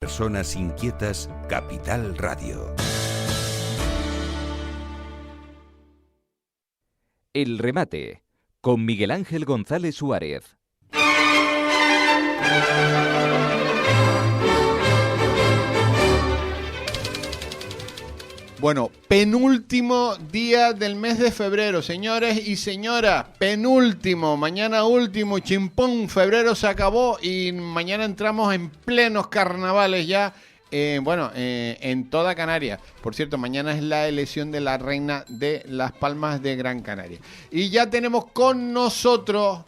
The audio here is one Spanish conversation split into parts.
Personas inquietas, Capital Radio. El remate, con Miguel Ángel González Suárez. Bueno, penúltimo día del mes de febrero, señores y señoras, penúltimo, mañana último, chimpón, febrero se acabó y mañana entramos en plenos carnavales ya, en toda Canarias. Por cierto, mañana es la elección de la reina de Las Palmas de Gran Canaria. Y ya tenemos con nosotros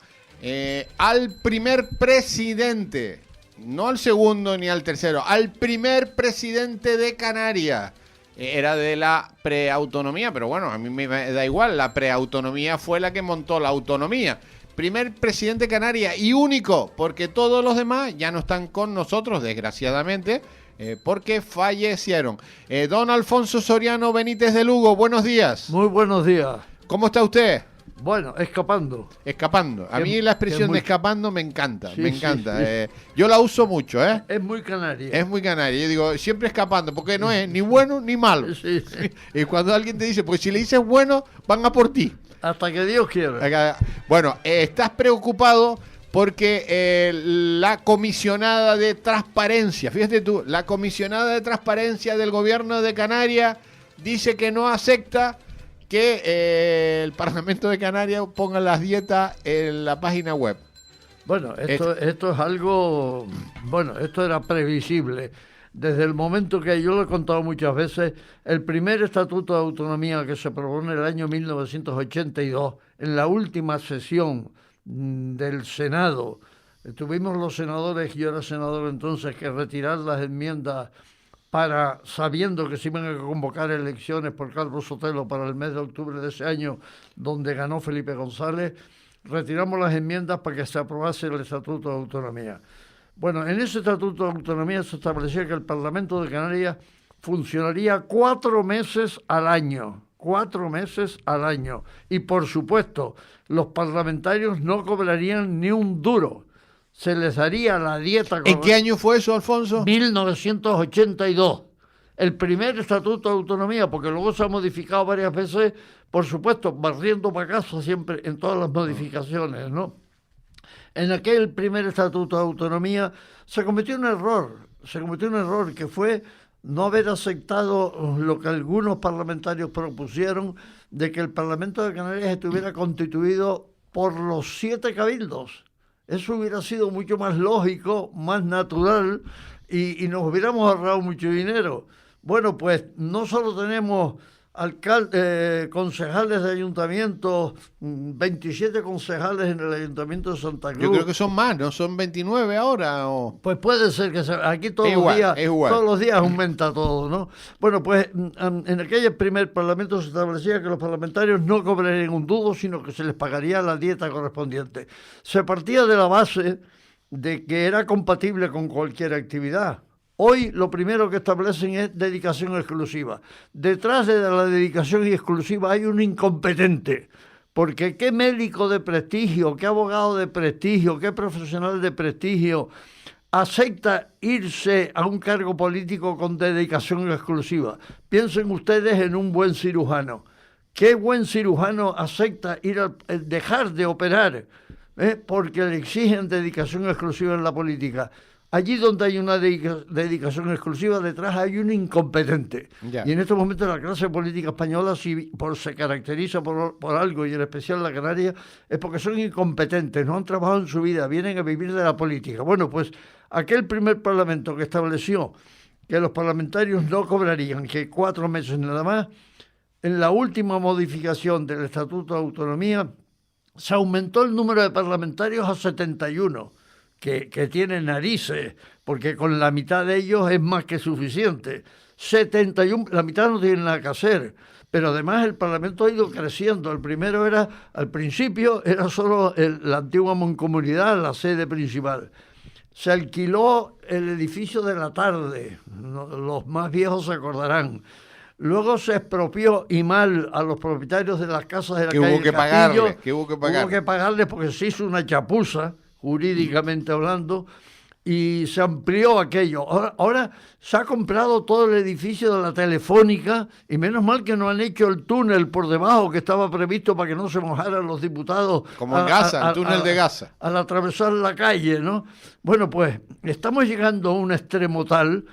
al primer presidente, no al segundo ni al tercero, al primer presidente de Canarias. Era de la preautonomía, pero bueno, a mí me da igual, la preautonomía fue la que montó la autonomía. Primer presidente de Canarias y único, porque todos los demás ya no están con nosotros, desgraciadamente, porque fallecieron. Don Alfonso Soriano Benítez de Lugo, buenos días. Muy buenos días. ¿Cómo está usted? Bueno, escapando. Escapando. A mí la expresión de escapando me encanta, Sí, me encanta. sí. Yo la uso mucho, ¿eh? Es muy canaria. Es muy canaria. Yo digo, siempre escapando, porque no es ni bueno ni malo. Sí, sí. Y cuando alguien te dice, pues si le dices bueno, van a por ti. Hasta que Dios quiera. Bueno, estás preocupado porque la comisionada de transparencia, fíjate tú, la comisionada de transparencia del gobierno de Canarias dice que no acepta que el Parlamento de Canarias ponga las dietas en la página web. Bueno, esto es algo... Bueno, esto era previsible. Desde el momento que yo lo he contado muchas veces, el primer Estatuto de Autonomía que se aprobó en el año 1982, en la última sesión del Senado, tuvimos los senadores, yo era senador entonces, que retirar las enmiendas sabiendo que se iban a convocar elecciones por Carlos Sotelo para el mes de octubre de ese año, donde ganó Felipe González, retiramos las enmiendas para que se aprobase el Estatuto de Autonomía. Bueno, en ese Estatuto de Autonomía se establecía que el Parlamento de Canarias funcionaría 4 meses al año. 4 meses al año. Y, por supuesto, los parlamentarios no cobrarían ni un duro. Se les daría la dieta... ¿En qué año fue eso, Alfonso? 1982. El primer Estatuto de Autonomía, porque luego se ha modificado varias veces, por supuesto, barriendo para casa siempre en todas las modificaciones, ¿no? En aquel primer Estatuto de Autonomía se cometió un error que fue no haber aceptado lo que algunos parlamentarios propusieron, de que el Parlamento de Canarias estuviera constituido por los 7 cabildos. Eso hubiera sido mucho más lógico, más natural y nos hubiéramos ahorrado mucho dinero. Bueno, pues no solo tenemos concejales de ayuntamientos, 27 concejales en el Ayuntamiento de Santa Cruz. Yo creo que son más, ¿no? Son 29 ahora. Pues puede ser que aquí todos los días aumenta todo, ¿no? Bueno, pues en aquel primer Parlamento se establecía que los parlamentarios no cobrarían un duro, sino que se les pagaría la dieta correspondiente. Se partía de la base de que era compatible con cualquier actividad. Hoy lo primero que establecen es dedicación exclusiva. Detrás de la dedicación exclusiva hay un incompetente, porque qué médico de prestigio, qué abogado de prestigio, qué profesional de prestigio acepta irse a un cargo político con dedicación exclusiva. Piensen ustedes en un buen cirujano. ¿Qué buen cirujano acepta dejar de operar porque le exigen dedicación exclusiva en la política? Allí donde hay una dedicación exclusiva, detrás hay un incompetente. Ya. Y en estos momentos la clase política española, si se caracteriza por algo, y en especial la canaria, es porque son incompetentes, no han trabajado en su vida, vienen a vivir de la política. Bueno, pues aquel primer parlamento que estableció que los parlamentarios no cobrarían que 4 meses nada más, en la última modificación del Estatuto de Autonomía, se aumentó el número de parlamentarios a 71. Que tienen narices, porque con la mitad de ellos es más que suficiente. 71, la mitad no tienen nada que hacer, pero además el Parlamento ha ido creciendo. Al principio era solo la antigua Mancomunidad, la sede principal. Se alquiló el edificio de la tarde, los más viejos se acordarán. Luego se expropió y mal a los propietarios de las casas de la calle Castillo. Hubo que pagarles porque se hizo una chapuza, jurídicamente hablando, y se amplió aquello. Ahora se ha comprado todo el edificio de la Telefónica y menos mal que no han hecho el túnel por debajo que estaba previsto para que no se mojaran los diputados. Como en Gaza, el túnel de Gaza. Al atravesar la calle, ¿no? Bueno, pues estamos llegando a un extremo tal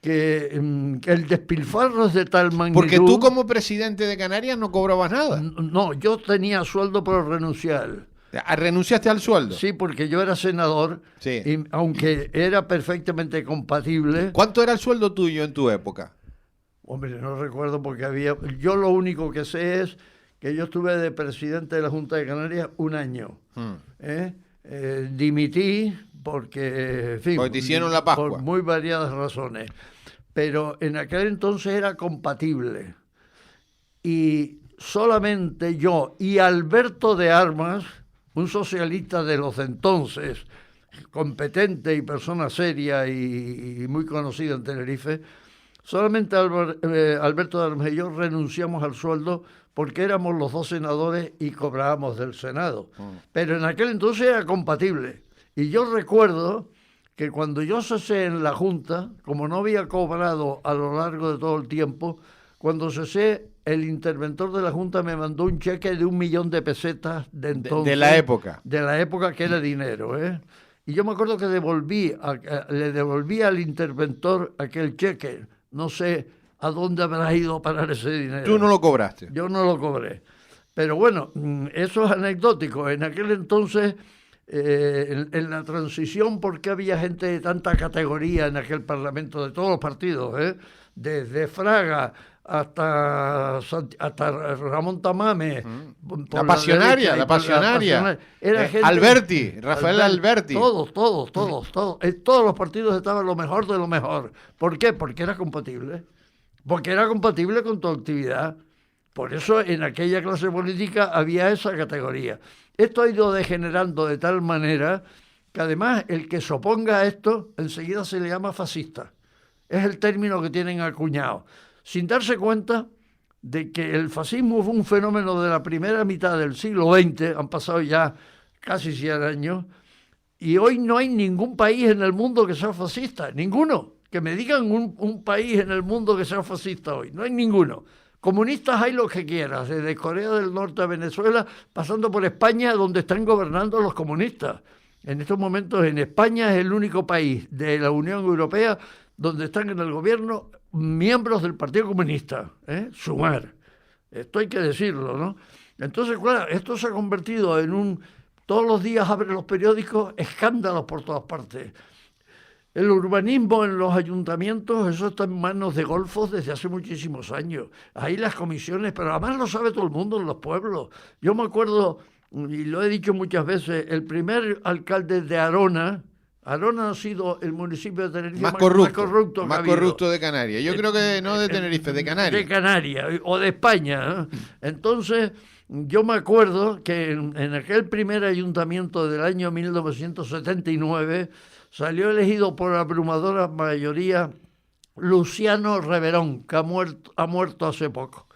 que el despilfarro es de tal magnitud... Porque tú como presidente de Canarias no cobrabas nada. No, yo tenía sueldo pero renunciar. ¿Renunciaste al sueldo? Sí, porque yo era senador, sí. Y aunque era perfectamente compatible... ¿Cuánto era el sueldo tuyo en tu época? Hombre, no recuerdo porque había... Yo lo único que sé es que yo estuve de presidente de la Junta de Canarias un año. Dimití porque, en fin... Porque te hicieron la Pascua. Por muy variadas razones. Pero en aquel entonces era compatible. Y solamente yo y Alberto de Armas... un socialista de los entonces, competente y persona seria y muy conocido en Tenerife, solamente Alberto de Armas y yo renunciamos al sueldo porque éramos los dos senadores y cobrábamos del Senado. Pero en aquel entonces era compatible. Y yo recuerdo que cuando yo cesé en la Junta, como no había cobrado a lo largo de todo el tiempo, cuando cesé, el interventor de la Junta me mandó un cheque de 1 millón de pesetas de entonces. De la época. De la época que era dinero, ¿eh? Y yo me acuerdo que le devolví al interventor aquel cheque. No sé a dónde habrá ido a parar ese dinero. ¿Tú no lo cobraste? Yo no lo cobré. Pero bueno, eso es anecdótico. En aquel entonces, en la transición, porque había gente de tanta categoría en aquel Parlamento, de todos los partidos, desde Fraga hasta Ramón Tamame, la pasionaria. Era gente, Alberti, Rafael Alberti. Todos. Todos los partidos estaban lo mejor de lo mejor. ¿Por qué? Porque era compatible. Porque era compatible con tu actividad. Por eso en aquella clase política había esa categoría. Esto ha ido degenerando de tal manera que además el que se oponga a esto enseguida se le llama fascista. Es el término que tienen acuñado, sin darse cuenta de que el fascismo fue un fenómeno de la primera mitad del siglo XX, han pasado ya casi 100 años, y hoy no hay ningún país en el mundo que sea fascista, ninguno. Que me digan un país en el mundo que sea fascista hoy, no hay ninguno. Comunistas hay los que quieras, desde Corea del Norte a Venezuela, pasando por España, donde están gobernando los comunistas. En estos momentos en España es el único país de la Unión Europea donde están en el gobierno miembros del Partido Comunista, Sumar. Esto hay que decirlo, ¿no? Entonces, claro, esto se ha convertido en todos los días abren los periódicos, escándalos por todas partes. El urbanismo en los ayuntamientos, eso está en manos de golfos desde hace muchísimos años. Ahí las comisiones, pero además lo sabe todo el mundo en los pueblos. Yo me acuerdo, y lo he dicho muchas veces, el primer alcalde de Arona ha sido el municipio de Tenerife más corrupto de Canarias. Yo creo que no de Tenerife, de Canarias. De Canarias o de España. Entonces, yo me acuerdo que en aquel primer ayuntamiento del año 1979 salió elegido por abrumadora mayoría Luciano Reverón, que ha muerto hace poco.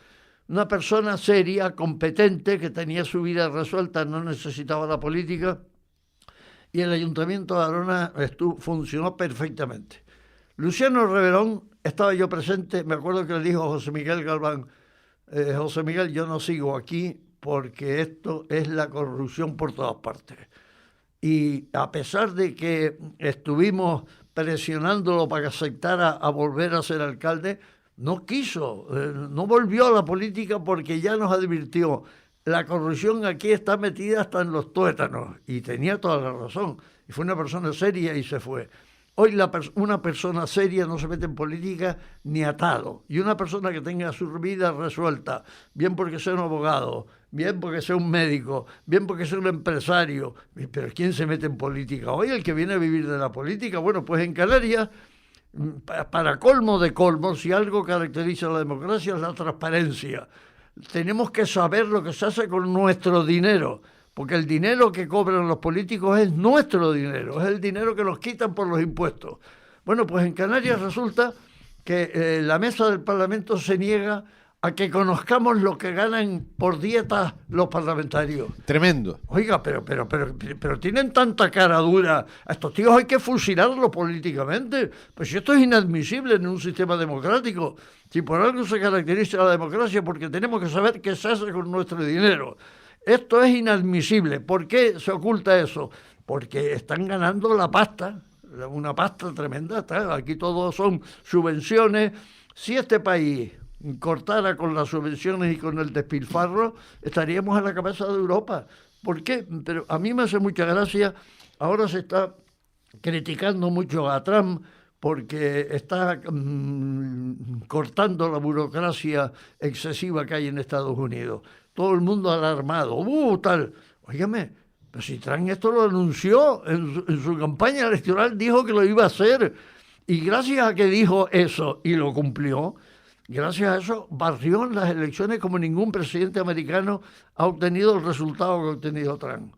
Una persona seria, competente, que tenía su vida resuelta, no necesitaba la política. Y el Ayuntamiento de Arona funcionó perfectamente. Luciano Reverón, estaba yo presente, me acuerdo que le dijo a José Miguel Galván, José Miguel, yo no sigo aquí porque esto es la corrupción por todas partes. Y a pesar de que estuvimos presionándolo para que aceptara a volver a ser alcalde, no quiso, no volvió a la política porque ya nos advirtió. La corrupción aquí está metida hasta en los tuétanos, y tenía toda la razón, y fue una persona seria y se fue. Hoy una persona seria no se mete en política ni atado, y una persona que tenga su vida resuelta, bien porque sea un abogado, bien porque sea un médico, bien porque sea un empresario, pero ¿quién se mete en política? Hoy el que viene a vivir de la política, bueno, pues en Canarias, para colmo de colmos, si algo caracteriza a la democracia es la transparencia. Tenemos que saber lo que se hace con nuestro dinero, porque el dinero que cobran los políticos es nuestro dinero, es el dinero que nos quitan por los impuestos. Bueno, pues en Canarias resulta que la mesa del Parlamento se niega a que conozcamos lo que ganan por dieta los parlamentarios. Tremendo. Oiga, pero tienen tanta cara dura. A estos tíos hay que fusilarlos políticamente. Pues esto es inadmisible en un sistema democrático. Si por algo se caracteriza la democracia, porque tenemos que saber qué se hace con nuestro dinero. Esto es inadmisible. ¿Por qué se oculta eso? Porque están ganando la pasta, una pasta tremenda. Aquí todo son subvenciones. Si este país cortara con las subvenciones y con el despilfarro, estaríamos a la cabeza de Europa. ¿Por qué? Pero a mí me hace mucha gracia. Ahora se está criticando mucho a Trump porque está cortando la burocracia excesiva que hay en Estados Unidos. Todo el mundo alarmado. Tal. Óigame, pero si Trump esto lo anunció en su campaña electoral, dijo que lo iba a hacer. Y gracias a que dijo eso y lo cumplió, gracias a eso barrió en las elecciones como ningún presidente americano ha obtenido el resultado que ha obtenido Trump.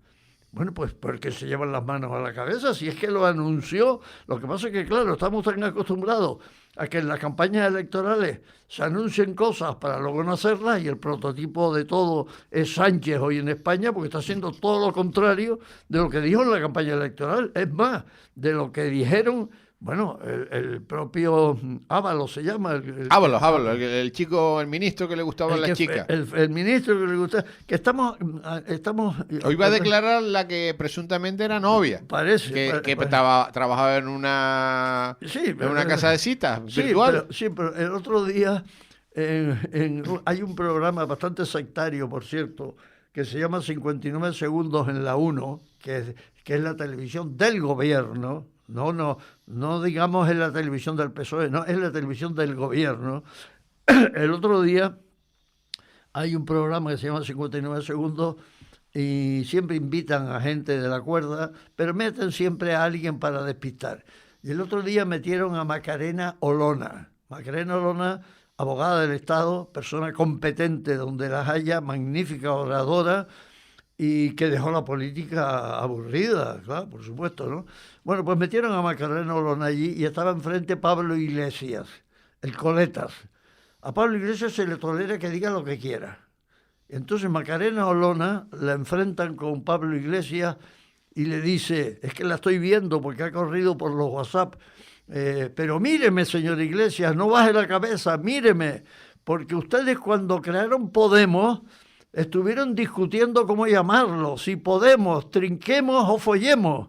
Bueno, pues porque se llevan las manos a la cabeza, si es que lo anunció. Lo que pasa es que, claro, estamos tan acostumbrados a que en las campañas electorales se anuncien cosas para luego no hacerlas, y el prototipo de todo es Sánchez hoy en España, porque está haciendo todo lo contrario de lo que dijo en la campaña electoral. Es más, de lo que dijeron. Bueno, el propio Ábalos se llama. Ábalos, el chico, el ministro que le gustaban las chicas. El ministro que le gustaba. Que estamos. Hoy va a declarar la que presuntamente era novia. Parece. Que trabajaba en una casa de citas virtual. Pero el otro día hay un programa bastante sectario, por cierto, que se llama 59 segundos en la 1, que es la televisión del gobierno. No digamos en la televisión del PSOE, no, es la televisión del gobierno. El otro día hay un programa que se llama 59 segundos y siempre invitan a gente de la cuerda, pero meten siempre a alguien para despistar. Y el otro día metieron a Macarena Olona. Macarena Olona, abogada del Estado, persona competente donde las haya, magnífica oradora, y que dejó la política aburrida, claro, por supuesto, ¿no? Bueno, pues metieron a Macarena Olona allí y estaba enfrente Pablo Iglesias, el coletas. A Pablo Iglesias se le tolera que diga lo que quiera. Entonces Macarena Olona la enfrentan con Pablo Iglesias y le dice, es que la estoy viendo porque ha corrido por los WhatsApp, pero míreme, señor Iglesias, no baje la cabeza, míreme, porque ustedes cuando crearon Podemos estuvieron discutiendo cómo llamarlo, si Podemos, trinquemos o follemos.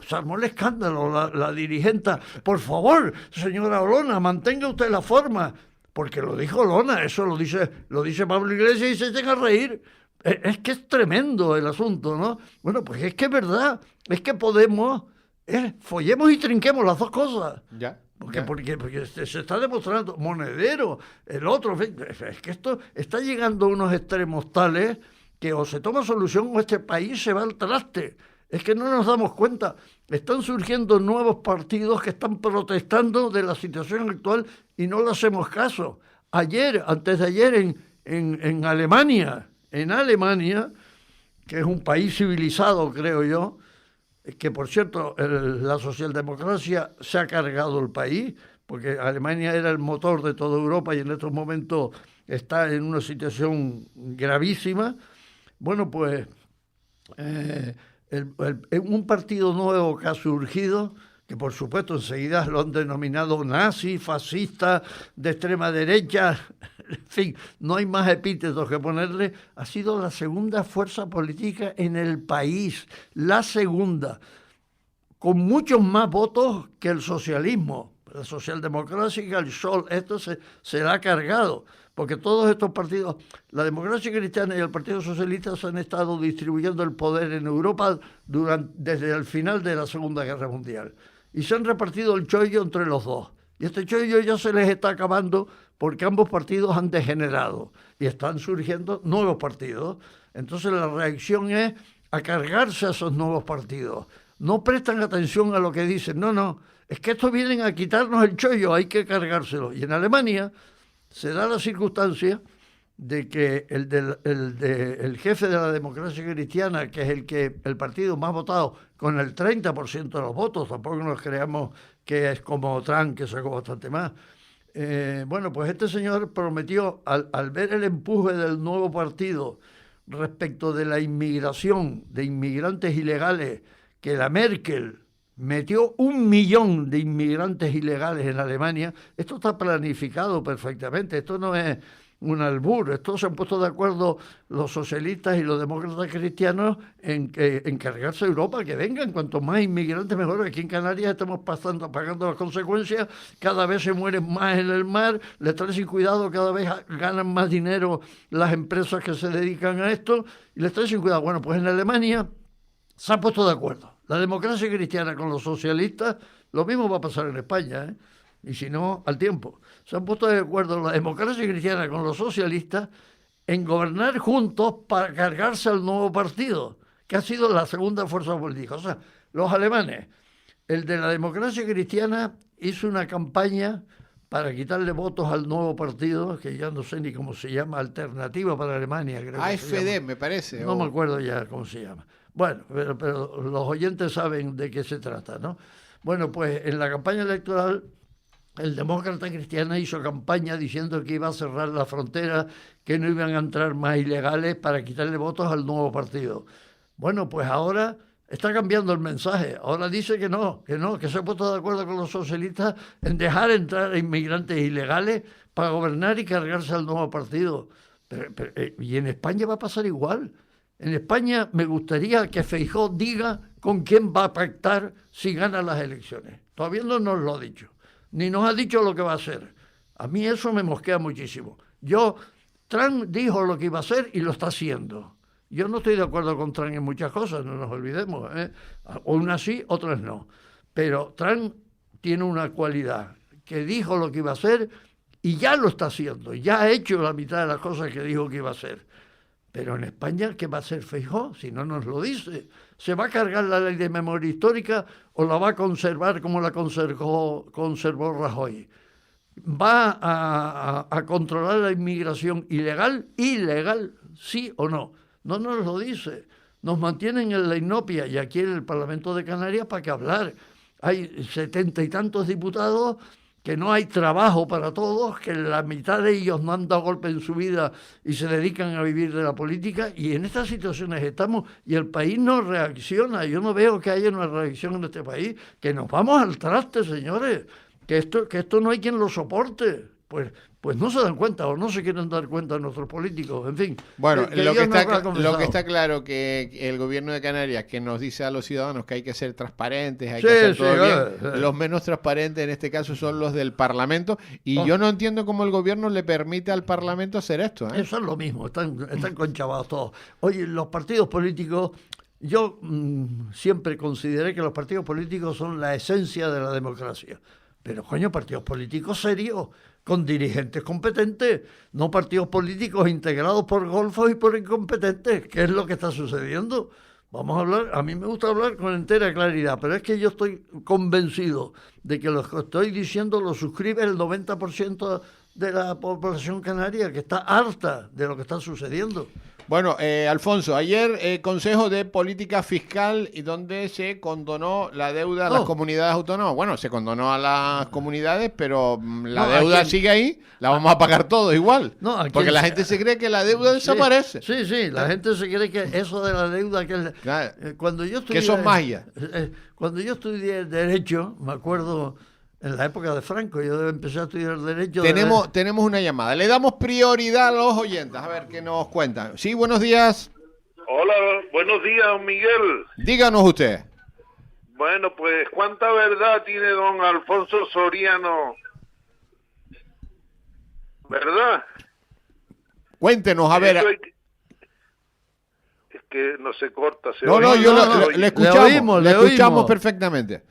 Se armó el escándalo la dirigente. Por favor, señora Olona, mantenga usted la forma. Porque lo dijo Olona, eso lo dice Pablo Iglesias y se echen a reír. Es que es tremendo el asunto, ¿no? Bueno, pues es que es verdad, es que Podemos, follemos y trinquemos las dos cosas. Ya. Porque se está demostrando, Monedero, el otro, es que esto está llegando a unos extremos tales que o se toma solución o este país se va al traste. Es que no nos damos cuenta. Están surgiendo nuevos partidos que están protestando de la situación actual y no le hacemos caso. Antes de ayer en Alemania, que es un país civilizado, creo yo, que por cierto la socialdemocracia se ha cargado el país, porque Alemania era el motor de toda Europa y en estos momentos está en una situación gravísima. Bueno, pues un partido nuevo que ha surgido, que por supuesto enseguida lo han denominado nazi, fascista, de extrema derecha, en fin, no hay más epítetos que ponerle, ha sido la segunda fuerza política en el país, la segunda, con muchos más votos que el socialismo. La socialdemocracia, el PSOE, esto se la ha cargado, porque todos estos partidos, la Democracia Cristiana y el Partido Socialista, se han estado distribuyendo el poder en Europa desde el final de la Segunda Guerra Mundial. Y se han repartido el chollo entre los dos. Y este chollo ya se les está acabando porque ambos partidos han degenerado y están surgiendo nuevos partidos. Entonces la reacción es a cargarse a esos nuevos partidos. No prestan atención a lo que dicen. No, es que estos vienen a quitarnos el chollo, hay que cargárselo. Y en Alemania se da la circunstancia de que el jefe de la Democracia Cristiana, que es el partido más votado, con el 30% de los votos, tampoco nos creamos que es como Trump, que sacó bastante más, Bueno, pues este señor prometió, al ver el empuje del nuevo partido respecto de la inmigración, de inmigrantes ilegales, que la Merkel metió 1 millón de inmigrantes ilegales en Alemania, esto está planificado perfectamente, esto no es un albur, esto se han puesto de acuerdo los socialistas y los demócratas cristianos en cargarse a Europa, que vengan, cuanto más inmigrantes mejor. Aquí en Canarias estamos pagando las consecuencias, cada vez se mueren más en el mar, les traen sin cuidado, cada vez ganan más dinero las empresas que se dedican a esto, y les traen sin cuidado. Bueno, pues en Alemania se han puesto de acuerdo la democracia cristiana con los socialistas, lo mismo va a pasar en España, ¿eh? Y si no, al tiempo. Se han puesto de acuerdo la democracia cristiana con los socialistas en gobernar juntos para cargarse al nuevo partido, que ha sido la segunda fuerza política. O sea, los alemanes, el de la democracia cristiana hizo una campaña para quitarle votos al nuevo partido, que ya no sé ni cómo se llama, Alternativa para Alemania, creo. AfD, me parece. No me acuerdo ya cómo se llama. Bueno, pero los oyentes saben de qué se trata, ¿no? Bueno, pues en la campaña electoral el demócrata cristiano hizo campaña diciendo que iba a cerrar la frontera, que no iban a entrar más ilegales para quitarle votos al nuevo partido. Bueno, pues ahora está cambiando el mensaje. Ahora dice que no, que se ha puesto de acuerdo con los socialistas en dejar entrar a inmigrantes ilegales para gobernar y cargarse al nuevo partido. Y en España va a pasar igual. En España me gustaría que Feijóo diga con quién va a pactar si gana las elecciones. Todavía no nos lo ha dicho, ni nos ha dicho lo que va a hacer. A mí eso me mosquea muchísimo. Trump dijo lo que iba a hacer y lo está haciendo. Yo no estoy de acuerdo con Trump en muchas cosas, no nos olvidemos, ¿eh? Unas sí, otras no. Pero Trump tiene una cualidad, que dijo lo que iba a hacer y ya lo está haciendo. Ya ha hecho la mitad de las cosas que dijo que iba a hacer. Pero en España, ¿qué va a hacer Feijóo si no nos lo dice? ¿Se va a cargar la ley de memoria histórica o la va a conservar como la conservó Rajoy? ¿Va a controlar la inmigración ilegal, sí o no? No nos lo dice. Nos mantienen en la inopia y aquí en el Parlamento de Canarias para qué hablar. Hay 70 y tantos diputados, que no hay trabajo para todos, que la mitad de ellos no han dado golpe en su vida y se dedican a vivir de la política, y en estas situaciones estamos, y el país no reacciona. Yo no veo que haya una reacción en este país, que nos vamos al traste, señores, que esto no hay quien lo soporte. Pues no se dan cuenta o no se quieren dar cuenta nuestros políticos, en fin. Bueno, lo que está claro que el gobierno de Canarias, que nos dice a los ciudadanos que hay que ser transparentes, hay que hacer todo bien, los menos transparentes en este caso son los del Parlamento, y yo no entiendo cómo el gobierno le permite al Parlamento hacer esto, ¿eh? Eso es lo mismo, están conchavados todos. Oye, los partidos políticos, yo siempre consideré que los partidos políticos son la esencia de la democracia. Pero, coño, partidos políticos serios, con dirigentes competentes, no partidos políticos integrados por golfos y por incompetentes, que es lo que está sucediendo. Vamos a hablar, a mí me gusta hablar con entera claridad, pero es que yo estoy convencido de que lo que estoy diciendo lo suscribe el 90% de la población canaria, que está harta de lo que está sucediendo. Bueno, Alfonso, ayer Consejo de Política Fiscal, y donde se condonó la deuda a las comunidades autónomas. Bueno, se condonó a las comunidades, pero la deuda sigue ahí, la vamos a pagar todos igual. Porque la gente se cree que la deuda desaparece. Sí, la gente se cree que eso de la deuda... cuando yo estudié, que son magia. Cuando yo estudié Derecho, me acuerdo... En la época de Franco, yo empecé a estudiar Derecho. Tenemos una llamada. Le damos prioridad a los oyentes. A ver qué nos cuentan. Sí, buenos días. Hola, buenos días, don Miguel. Díganos usted. Bueno, pues, ¿cuánta verdad tiene don Alfonso Soriano? ¿Verdad? Cuéntenos, a ver. Es que no se corta. Le escuchamos. Le escuchamos perfectamente.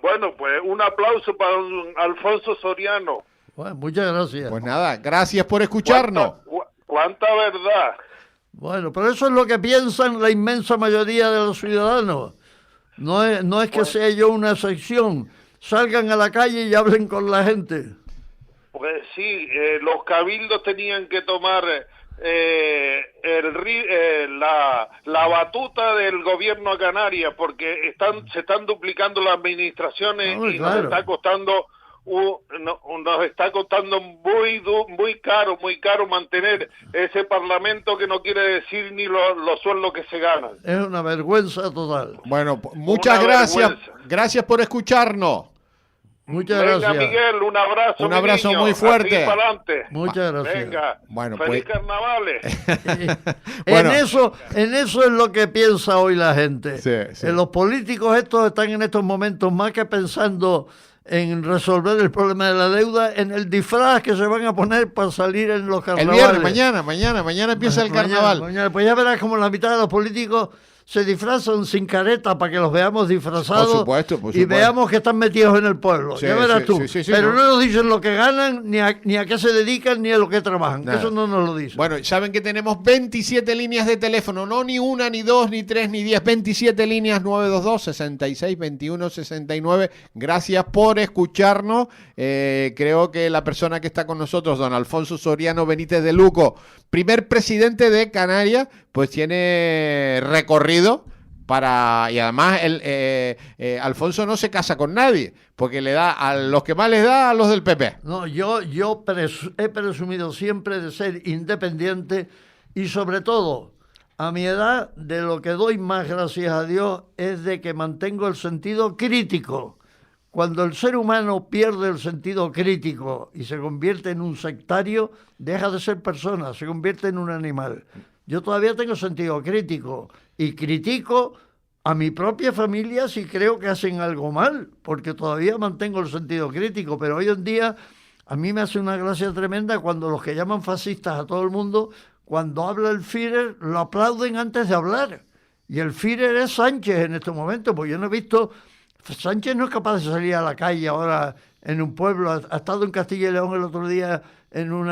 Bueno, pues un aplauso para don Alfonso Soriano. Bueno, muchas gracias. Pues nada, gracias por escucharnos. ¿Cuánta verdad? Bueno, pero eso es lo que piensan la inmensa mayoría de los ciudadanos. No es que sea yo una excepción. Salgan a la calle y hablen con la gente. Pues sí, los cabildos tenían que tomar la batuta del gobierno a Canarias, porque se están duplicando las administraciones y nos está costando nos está costando muy caro mantener ese Parlamento, que no quiere decir ni los sueldos que se ganan. Es una vergüenza total. Bueno, muchas gracias. Gracias por escucharnos. Muchas gracias. Venga, Miguel, un abrazo. Un abrazo muy fuerte. Muchas gracias. Venga, bueno, feliz carnavales. Bueno. En eso es lo que piensa hoy la gente. Sí. Los políticos estos están en estos momentos más que pensando en resolver el problema de la deuda, en el disfraz que se van a poner para salir en los carnavales. El viernes, mañana empieza el carnaval. Mañana, pues ya verás como la mitad de los políticos se disfrazan sin careta para que los veamos disfrazados. Por supuesto. Y veamos que están metidos en el pueblo. Sí, ya verás tú. Sí, pero no nos dicen lo que ganan, ni a qué se dedican, ni a lo que trabajan. Nada. Eso no nos lo dicen. Bueno, saben que tenemos 27 líneas de teléfono, no ni una, ni dos, ni tres, ni 10, 27 líneas, 922-66-21-69. Gracias por escucharnos. Creo que la persona que está con nosotros, don Alfonso Soriano Benítez de Luco, primer presidente de Canarias, pues tiene recorrido y además Alfonso no se casa con nadie, porque le da a los que más les da a los del PP. No, yo he presumido siempre de ser independiente y sobre todo, a mi edad, de lo que doy más gracias a Dios es de que mantengo el sentido crítico. Cuando el ser humano pierde el sentido crítico y se convierte en un sectario, deja de ser persona, se convierte en un animal. Yo todavía tengo sentido crítico y critico a mi propia familia si creo que hacen algo mal, porque todavía mantengo el sentido crítico, pero hoy en día a mí me hace una gracia tremenda cuando los que llaman fascistas a todo el mundo, cuando habla el Führer, lo aplauden antes de hablar. Y el Führer es Sánchez en este momento, porque yo no he visto... Sánchez no es capaz de salir a la calle ahora en un pueblo. Ha estado en Castilla y León el otro día en un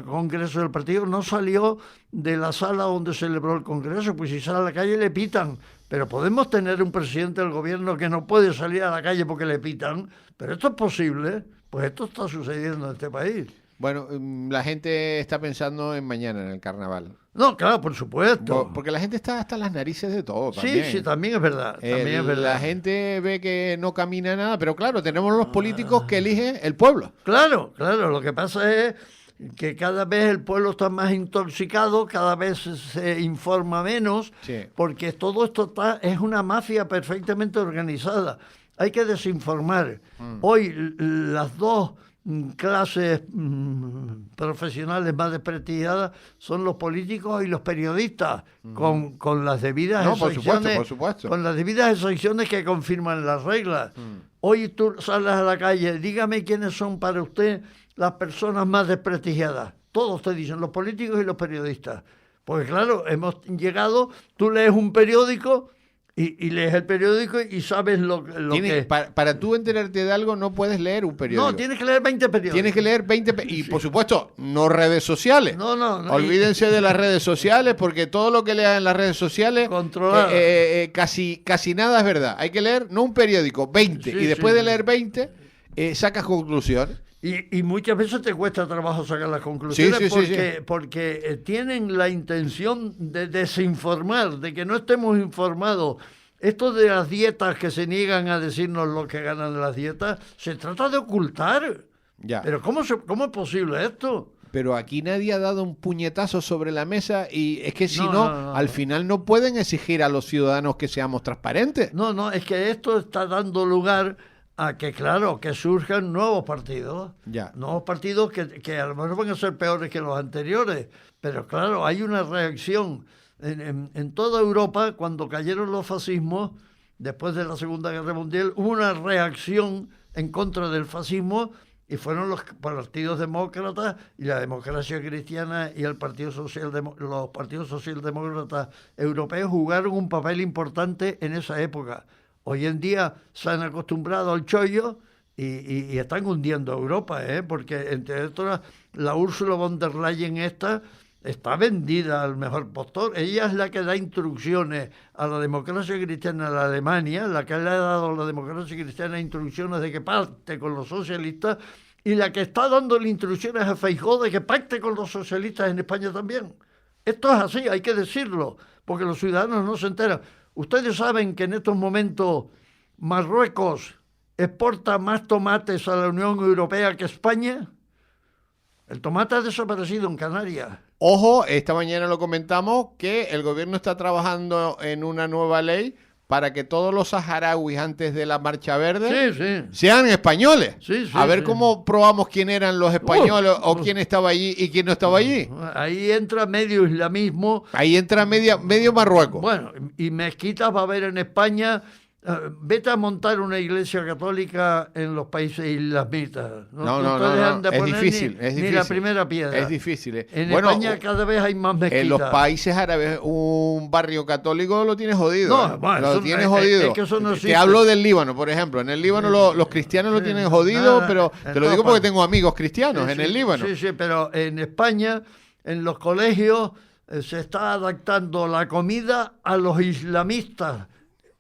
congreso del partido. No salió de la sala donde celebró el congreso, pues si sale a la calle le pitan. Pero podemos tener un presidente del gobierno que no puede salir a la calle porque le pitan. Pero esto es posible. Pues esto está sucediendo en este país. Bueno, la gente está pensando en mañana, en el carnaval. No, claro, por supuesto. Porque la gente está hasta las narices de todo también. Sí, también es verdad. La gente ve que no camina nada, pero claro, tenemos los políticos que elige el pueblo. Claro. Lo que pasa es que cada vez el pueblo está más intoxicado, cada vez se informa menos, porque todo esto es una mafia perfectamente organizada. Hay que desinformar. Hoy las dos clases profesionales más desprestigiadas son los políticos y los periodistas, con las debidas excepciones, por supuesto. Con las debidas excepciones que confirman las reglas. Hoy tú sales a la calle, dígame quiénes son para usted las personas más desprestigiadas. Todos te dicen, los políticos y los periodistas. Porque claro, hemos llegado, tú lees un periódico y lees el periódico y sabes lo que... Para tú enterarte de algo no puedes leer un periódico. No, tienes que leer 20 periódicos. Tienes que leer 20 y por supuesto, no redes sociales. No. Olvídense de las redes sociales, porque todo lo que leas en las redes sociales, casi nada es verdad. Hay que leer, no un periódico, 20. Y después de leer 20, sacas conclusiones. Y muchas veces te cuesta trabajo sacar las conclusiones porque tienen la intención de desinformar, de que no estemos informados. Esto de las dietas que se niegan a decirnos lo que ganan las dietas, se trata de ocultar. Ya. Pero ¿cómo es posible esto? Pero aquí nadie ha dado un puñetazo sobre la mesa y es que si no, al final no pueden exigir a los ciudadanos que seamos transparentes. No, es que esto está dando lugar a que, claro, que surjan nuevos partidos. Nuevos partidos que a lo mejor van a ser peores que los anteriores. Pero claro, hay una reacción. En toda Europa, cuando cayeron los fascismos, después de la Segunda Guerra Mundial, hubo una reacción en contra del fascismo y fueron los partidos demócratas y la democracia cristiana y los partidos socialdemócratas europeos jugaron un papel importante en esa época. Hoy en día se han acostumbrado al chollo y están hundiendo a Europa, porque entre otras la Ursula von der Leyen está vendida al mejor postor. Ella es la que da instrucciones a la democracia cristiana de Alemania, la que le ha dado a la democracia cristiana instrucciones de que pacte con los socialistas y la que está dándole instrucciones a Feijóo de que pacte con los socialistas en España también. Esto es así, hay que decirlo, porque los ciudadanos no se enteran. Ustedes saben que en estos momentos Marruecos exporta más tomates a la Unión Europea que España? El tomate ha desaparecido en Canarias. Ojo, esta mañana lo comentamos que el gobierno está trabajando en una nueva ley para que todos los saharauis antes de la Marcha Verde sean españoles. A ver cómo probamos quién eran los españoles o quién estaba allí y quién no estaba allí. Ahí entra medio islamismo. Ahí entra medio Marruecos. Bueno, y mezquitas va a haber en España. Vete a montar una iglesia católica en los países islamitas. No, es difícil. Ni la primera piedra. Es difícil. En España cada vez hay más mezquitas. En los países árabes un barrio católico lo tienes jodido. Lo tienes jodido. Es que eso no existe. Te hablo del Líbano, por ejemplo. En el Líbano los cristianos lo tienen jodido, pero te lo digo porque tengo amigos cristianos en el Líbano. Sí, pero en España, en los colegios, se está adaptando la comida a los islamistas.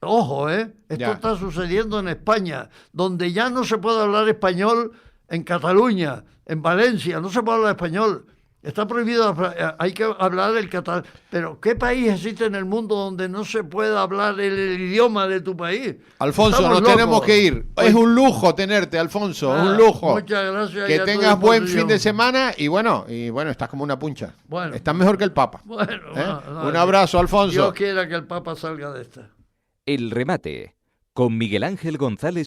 Ojo, esto está sucediendo en España, donde ya no se puede hablar español en Cataluña, en Valencia, no se puede hablar español. Está prohibido, hay que hablar el catalán. Pero ¿qué país existe en el mundo donde no se pueda hablar el idioma de tu país? Alfonso, nos tenemos que ir. Es un lujo tenerte, Alfonso, un lujo. Muchas gracias. Que tengas buen fin de semana y bueno, estás como una puncha. Estás mejor que el Papa. Un abrazo, Alfonso. Dios quiera que el Papa salga de esta. El remate con Miguel Ángel González.